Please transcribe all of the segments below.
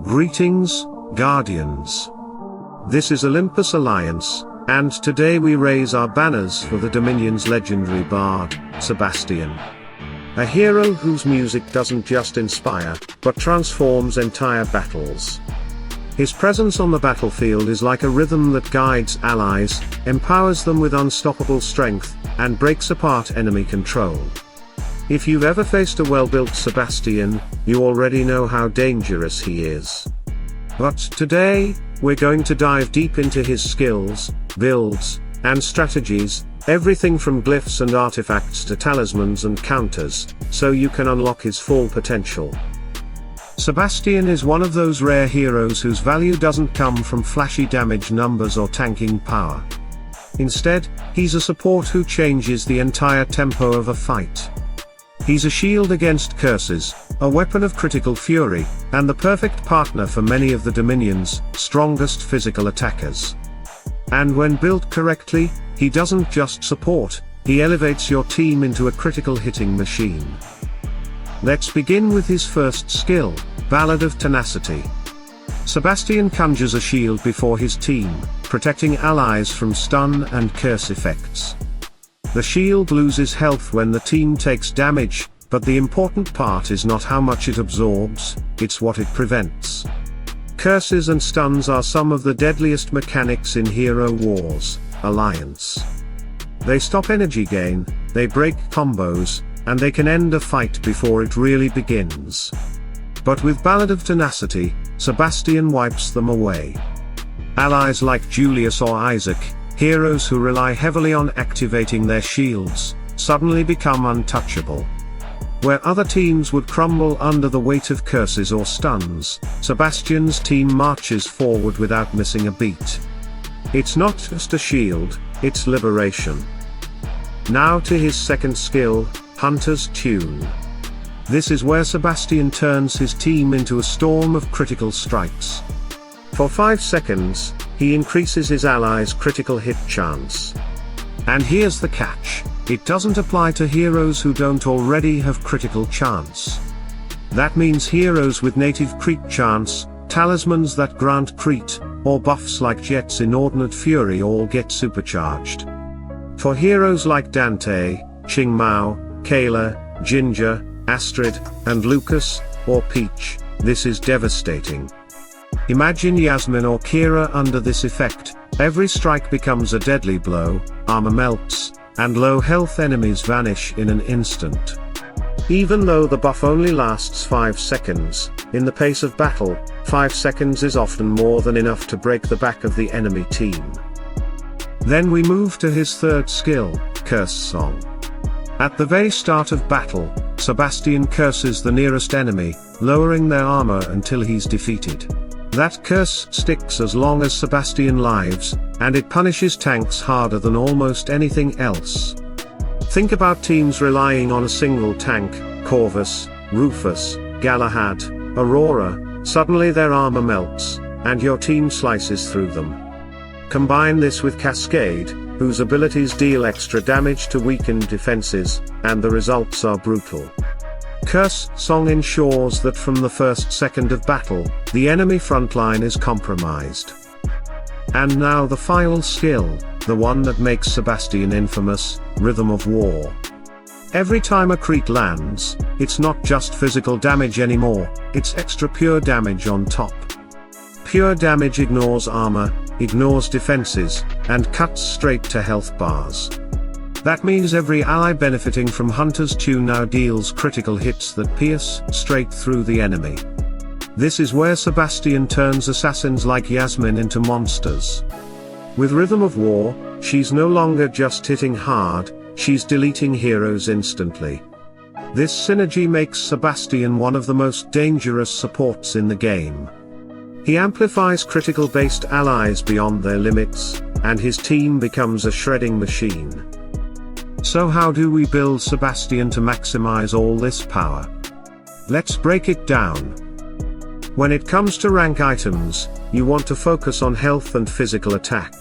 Greetings, Guardians. This is Olympus Alliance, and today we raise our banners for the Dominion's legendary bard, Sebastian. A hero whose music doesn't just inspire, but transforms entire battles. His presence on the battlefield is like a rhythm that guides allies, empowers them with unstoppable strength, and breaks apart enemy control. If you've ever faced a well-built Sebastian, you already know how dangerous he is. But today, we're going to dive deep into his skills, builds, and strategies, everything from glyphs and artifacts to talismans and counters, so you can unlock his full potential. Sebastian is one of those rare heroes whose value doesn't come from flashy damage numbers or tanking power. Instead, he's a support who changes the entire tempo of a fight. He's a shield against curses, a weapon of critical fury, and the perfect partner for many of the Dominion's strongest physical attackers. And when built correctly, he doesn't just support, he elevates your team into a critical hitting machine. Let's begin with his first skill, Ballad of Tenacity. Sebastian conjures a shield before his team, protecting allies from stun and curse effects. The shield loses health when the team takes damage, but the important part is not how much it absorbs, it's what it prevents. Curses and stuns are some of the deadliest mechanics in Hero Wars Alliance. They stop energy gain, they break combos, and they can end a fight before it really begins. But with Ballad of Tenacity, Sebastian wipes them away. Allies like Julius or Isaac, heroes who rely heavily on activating their shields, suddenly become untouchable. Where other teams would crumble under the weight of curses or stuns, Sebastian's team marches forward without missing a beat. It's not just a shield, it's liberation. Now to his second skill, Hunter's Tune. This is where Sebastian turns his team into a storm of critical strikes. For 5 seconds, he increases his allies' critical hit chance. And here's the catch, it doesn't apply to heroes who don't already have critical chance. That means heroes with native crit chance, talismans that grant crit, or buffs like Jet's Inordinate Fury all get supercharged. For heroes like Dante, Qingmao, Kayla, Ginger, Astrid, and Lucas, or Peach, this is devastating. Imagine Yasmine or Kira under this effect, every strike becomes a deadly blow, armor melts, and low health enemies vanish in an instant. Even though the buff only lasts 5 seconds, in the pace of battle, 5 seconds is often more than enough to break the back of the enemy team. Then we move to his third skill, Curse Song. At the very start of battle, Sebastian curses the nearest enemy, lowering their armor until he's defeated. That curse sticks as long as Sebastian lives, and it punishes tanks harder than almost anything else. Think about teams relying on a single tank, Corvus, Rufus, Galahad, Aurora, suddenly their armor melts, and your team slices through them. Combine this with Cascade, whose abilities deal extra damage to weakened defenses, and the results are brutal. Curse Song ensures that from the first second of battle, the enemy frontline is compromised. And now the final skill, the one that makes Sebastian infamous, Rhythm of War. Every time a crit lands, it's not just physical damage anymore, it's extra pure damage on top. Pure damage ignores armor, ignores defenses, and cuts straight to health bars. That means every ally benefiting from Hunter's Tune now deals critical hits that pierce straight through the enemy. This is where Sebastian turns assassins like Yasmine into monsters. With Rhythm of War, she's no longer just hitting hard, she's deleting heroes instantly. This synergy makes Sebastian one of the most dangerous supports in the game. He amplifies critical-based allies beyond their limits, and his team becomes a shredding machine. So how do we build Sebastian to maximize all this power? Let's break it down. When it comes to rank items, you want to focus on health and physical attack.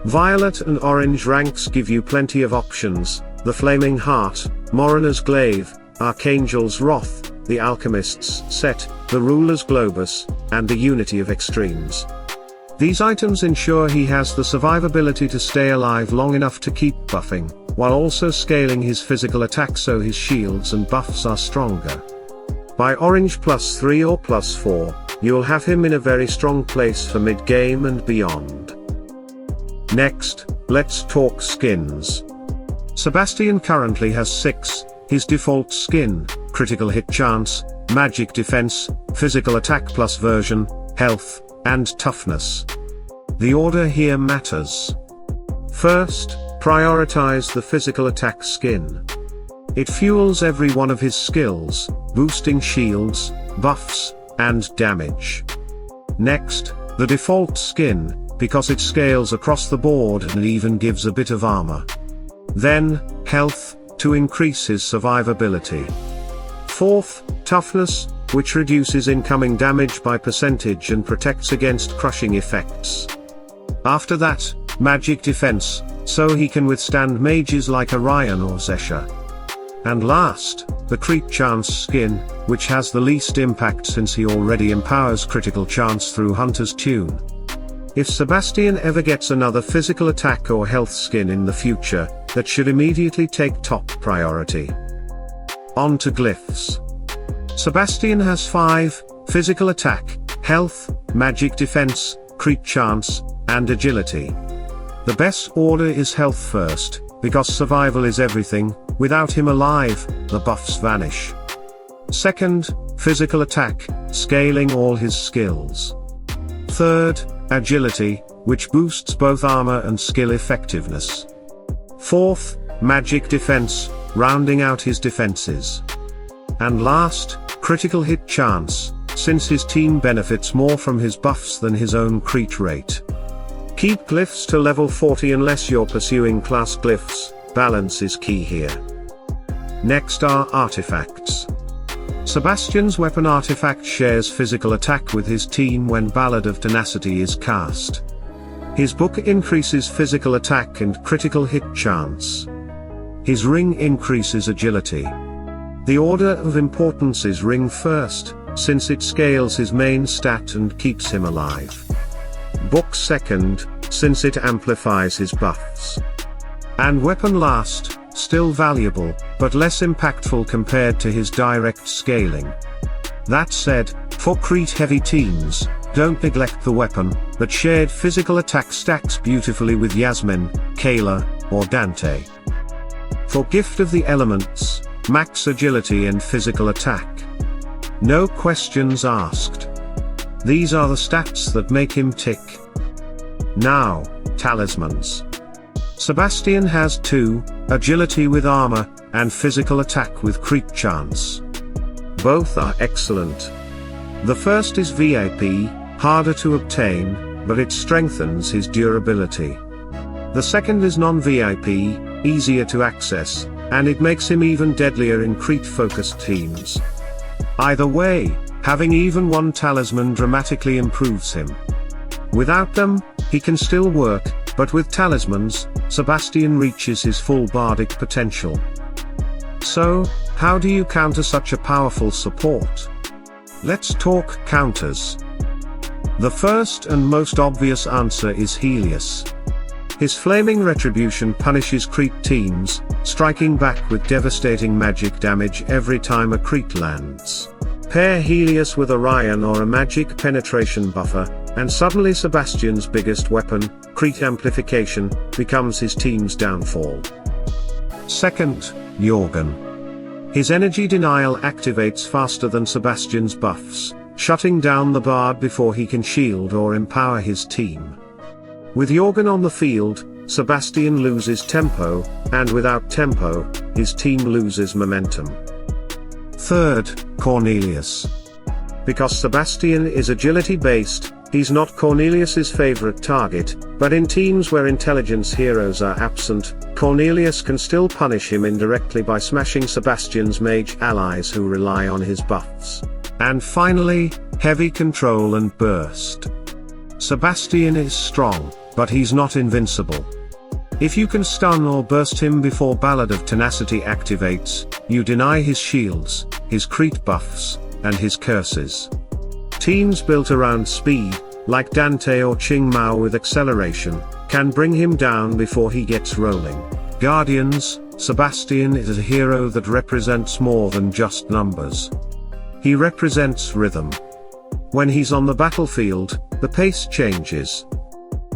Violet and orange ranks give you plenty of options, the Flaming Heart, Morinar's Glaive, Archangel's Wrath, the alchemist's set, the ruler's globus, and the unity of extremes. These items ensure he has the survivability to stay alive long enough to keep buffing, while also scaling his physical attack so his shields and buffs are stronger. By orange +3 or +4, you'll have him in a very strong place for mid-game and beyond. Next, let's talk skins. Sebastian currently has 6, his default skin, critical hit chance, magic defense, physical attack plus version, health, and toughness. The order here matters. First, prioritize the physical attack skin. It fuels every one of his skills, boosting shields, buffs, and damage. Next, the default skin, because it scales across the board and even gives a bit of armor. Then, health, to increase his survivability. Fourth, toughness, which reduces incoming damage by percentage and protects against crushing effects. After that, magic defense, so he can withstand mages like Orion or Zesha. And last, the crit chance skin, which has the least impact since he already empowers critical chance through Hunter's Tune. If Sebastian ever gets another physical attack or health skin in the future, that should immediately take top priority. On to glyphs. Sebastian has 5, physical attack, health, magic defense, crit chance, and agility. The best order is health first, because survival is everything. Without him alive, the buffs vanish. Second, physical attack, scaling all his skills. Third, agility, which boosts both armor and skill effectiveness. Fourth, magic defense, rounding out his defenses. And last, critical hit chance, since his team benefits more from his buffs than his own crit rate. Keep glyphs to level 40 unless you're pursuing class glyphs, balance is key here. Next are artifacts. Sebastian's weapon artifact shares physical attack with his team when Ballad of Tenacity is cast. His book increases physical attack and critical hit chance. His ring increases agility. The order of importance is ring first, since it scales his main stat and keeps him alive. Book second, since it amplifies his buffs. And weapon last, still valuable, but less impactful compared to his direct scaling. That said, for crit-heavy teams, don't neglect the weapon, that shared physical attack stacks beautifully with Yasmine, Kayla, or Dante. For Gift of the Elements, max agility and physical attack. No questions asked. These are the stats that make him tick. Now, talismans. Sebastian has 2, agility with armor, and physical attack with crit chance. Both are excellent. The first is VIP, harder to obtain, but it strengthens his durability. The second is non-VIP, easier to access, and it makes him even deadlier in crit-focused teams. Either way, having even one talisman dramatically improves him. Without them, he can still work, but with talismans, Sebastian reaches his full bardic potential. So, how do you counter such a powerful support? Let's talk counters. The first and most obvious answer is Helios. His flaming retribution punishes crit teams, striking back with devastating magic damage every time a crit lands. Pair Helios with Orion or a magic penetration buffer, and suddenly Sebastian's biggest weapon, crit amplification, becomes his team's downfall. Second, Jorgen. His energy denial activates faster than Sebastian's buffs, shutting down the bard before he can shield or empower his team. With Jorgen on the field, Sebastian loses tempo, and without tempo, his team loses momentum. Third, Cornelius. Because Sebastian is agility-based, he's not Cornelius's favorite target, but in teams where intelligence heroes are absent, Cornelius can still punish him indirectly by smashing Sebastian's mage allies who rely on his buffs. And finally, heavy control and burst. Sebastian is strong, but he's not invincible. If you can stun or burst him before Ballad of Tenacity activates, you deny his shields, his crit buffs, and his curses. Teams built around speed, like Dante or Ching Mao with acceleration, can bring him down before he gets rolling. Guardians, Sebastian is a hero that represents more than just numbers. He represents rhythm. When he's on the battlefield, the pace changes.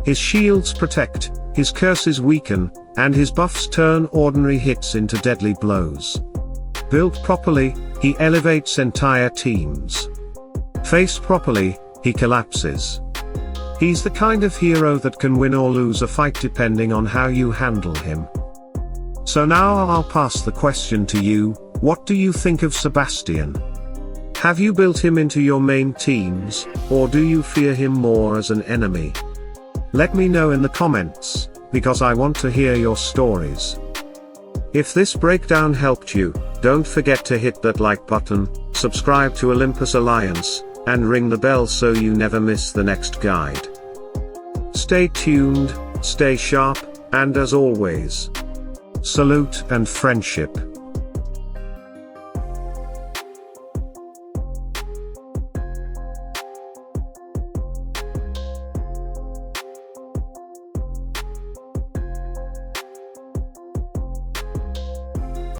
His shields protect, his curses weaken, and his buffs turn ordinary hits into deadly blows. Built properly, he elevates entire teams. Faced properly, he collapses. He's the kind of hero that can win or lose a fight depending on how you handle him. So now I'll pass the question to you, what do you think of Sebastian? Have you built him into your main teams, or do you fear him more as an enemy? Let me know in the comments, because I want to hear your stories. If this breakdown helped you, don't forget to hit that like button, subscribe to Olympus Alliance, and ring the bell so you never miss the next guide. Stay tuned, stay sharp, and as always, salute and friendship.